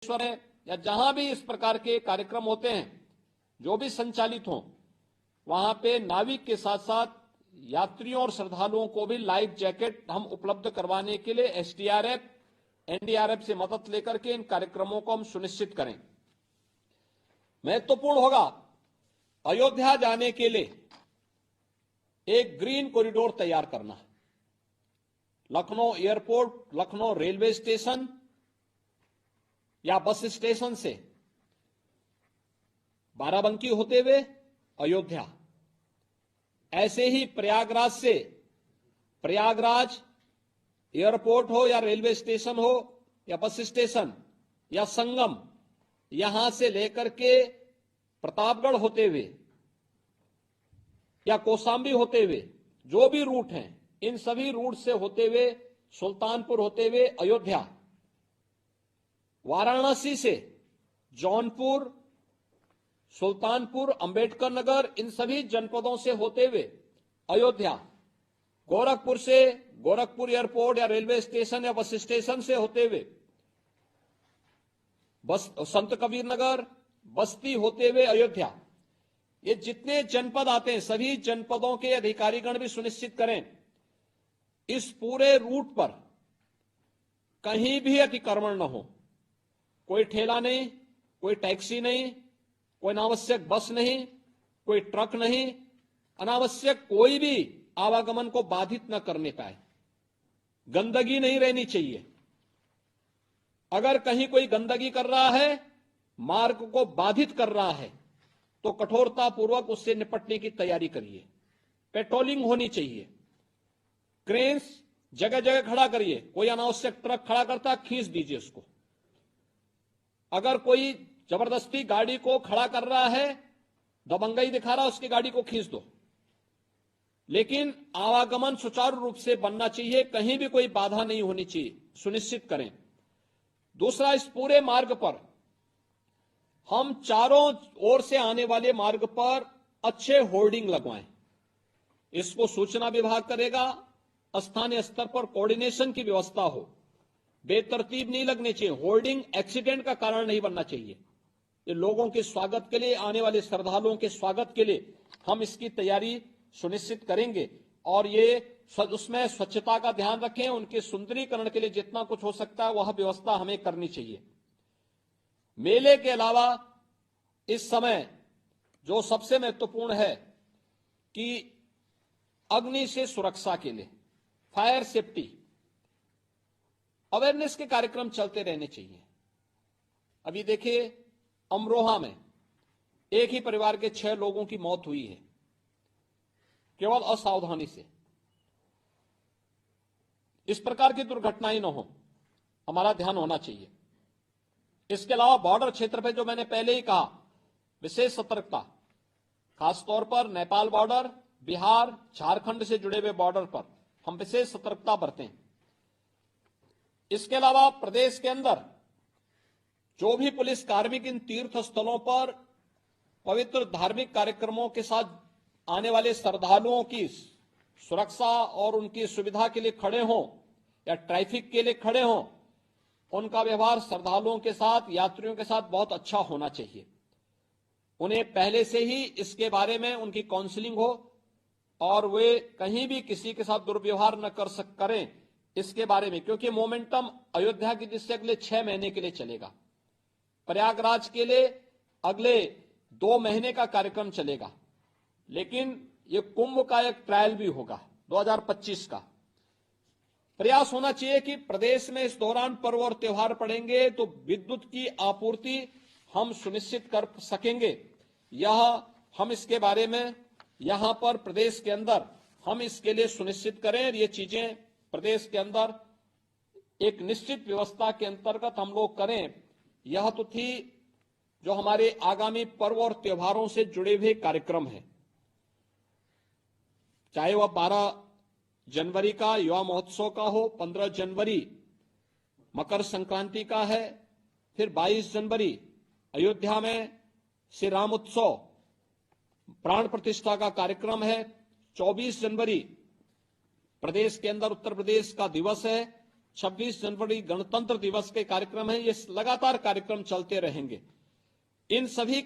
भुवनेश्वर है या जहां भी इस प्रकार के कार्यक्रम होते हैं, जो भी संचालित हों, वहां पे नाविक के साथ साथ यात्रियों और श्रद्धालुओं को भी लाइफ जैकेट हम उपलब्ध करवाने के लिए एसडीआरएफ, एनडीआरएफ से मदद लेकर के इन कार्यक्रमों को हम सुनिश्चित करें। महत्वपूर्ण होगा अयोध्या जाने के लिए एक ग्रीन कॉरिडोर तैयार करना। Lucknow airport, Lucknow railway station या बस स्टेशन से बाराबंकी होते हुए अयोध्या, ऐसे ही प्रयागराज से, प्रयागराज एयरपोर्ट हो या रेलवे स्टेशन हो या बस स्टेशन या संगम, यहां से लेकर के प्रतापगढ़ होते हुए या कौशाम्बी होते हुए, जो भी रूट हैं, इन सभी रूट से होते हुए सुल्तानपुर होते हुए अयोध्या, वाराणसी से जौनपुर, सुल्तानपुर, अंबेडकर नगर, इन सभी जनपदों से होते हुए अयोध्या, गोरखपुर से गोरखपुर एयरपोर्ट या रेलवे स्टेशन या बस स्टेशन से होते हुए संत कबीर नगर, बस्ती होते हुए अयोध्या, ये जितने जनपद आते हैं सभी जनपदों के अधिकारीगण भी सुनिश्चित करें इस पूरे रूट पर कहीं भी अतिक्रमण न हो। कोई ठेला नहीं, कोई टैक्सी नहीं, कोई अनावश्यक बस नहीं, कोई ट्रक नहीं, अनावश्यक कोई भी आवागमन को बाधित न करने पाए। गंदगी नहीं रहनी चाहिए। अगर कहीं कोई गंदगी कर रहा है, मार्ग को बाधित कर रहा है, तो कठोरतापूर्वक उससे निपटने की तैयारी करिए। पेट्रोलिंग होनी चाहिए। क्रेन्स जगह जगह खड़ा करिए। कोई अनावश्यक ट्रक खड़ा करता, खींच दीजिए उसको। अगर कोई जबरदस्ती गाड़ी को खड़ा कर रहा है, दबंगई दिखा रहा है, उसकी गाड़ी को खींच दो। लेकिन आवागमन सुचारू रूप से बनना चाहिए, कहीं भी कोई बाधा नहीं होनी चाहिए, सुनिश्चित करें। दूसरा, इस पूरे मार्ग पर हम चारों ओर से आने वाले मार्ग पर अच्छे होर्डिंग लगवाएं। इसको सूचना विभाग करेगा। स्थानीय स्तर पर कोऑर्डिनेशन की व्यवस्था हो। बेतरतीब नहीं लगने चाहिए। होर्डिंग एक्सीडेंट का कारण नहीं बनना चाहिए। ये लोगों के स्वागत के लिए, आने वाले श्रद्धालुओं के स्वागत के लिए हम इसकी तैयारी सुनिश्चित करेंगे। और ये उसमें स्वच्छता का ध्यान रखें। उनके सुंदरीकरण के लिए जितना कुछ हो सकता है वह व्यवस्था हमें करनी चाहिए। मेले के अलावा इस समय जो सबसे महत्वपूर्ण है कि अग्नि से सुरक्षा के लिए फायर सेफ्टी अवेयरनेस के कार्यक्रम चलते रहने चाहिए। अभी देखिए, अमरोहा में एक ही परिवार के 6 लोगों की मौत हुई है, केवल असावधानी से। इस प्रकार की दुर्घटनाएं न हो, हमारा ध्यान होना चाहिए। इसके अलावा बॉर्डर क्षेत्र पे जो मैंने पहले ही कहा, विशेष सतर्कता, खासतौर पर नेपाल बॉर्डर, बिहार, झारखंड से जुड़े हुए बॉर्डर पर हम विशेष सतर्कता बरतें। इसके अलावा प्रदेश के अंदर जो भी पुलिस कार्मिक इन तीर्थ स्थलों पर पवित्र धार्मिक कार्यक्रमों के साथ आने वाले श्रद्धालुओं की सुरक्षा और उनकी सुविधा के लिए खड़े हों या ट्रैफिक के लिए खड़े हों, उनका व्यवहार श्रद्धालुओं के साथ, यात्रियों के साथ बहुत अच्छा होना चाहिए। उन्हें पहले से ही इसके बारे में उनकी काउंसलिंग हो और वे कहीं भी किसी के साथ दुर्व्यवहार न करें इसके बारे में, क्योंकि मोमेंटम अयोध्या की दृष्टि अगले 6 महीने के लिए चलेगा। प्रयागराज के लिए अगले 2 महीने का कार्यक्रम चलेगा। लेकिन ये कुंभ का एक ट्रायल भी होगा 2025 का। प्रयास होना चाहिए कि प्रदेश में इस दौरान पर्व और त्योहार पड़ेंगे तो विद्युत की आपूर्ति हम सुनिश्चित कर सकेंगे। यह हम इसके बारे में यहां पर प्रदेश के अंदर हम इसके लिए सुनिश्चित करें। ये चीजें प्रदेश के अंदर एक निश्चित व्यवस्था के अंतर्गत हम लोग करें। यह तो थी जो हमारे आगामी पर्व और त्योहारों से जुड़े हुए कार्यक्रम हैं, चाहे वह 12 जनवरी का युवा महोत्सव का हो, 15 जनवरी मकर संक्रांति का है, फिर 22 जनवरी अयोध्या में श्री राम उत्सव प्राण प्रतिष्ठा का कार्यक्रम है, 24 जनवरी प्रदेश के अंदर उत्तर प्रदेश का दिवस है, 26 जनवरी गणतंत्र दिवस के कार्यक्रम हैं, ये लगातार कार्यक्रम चलते रहेंगे। इन सभी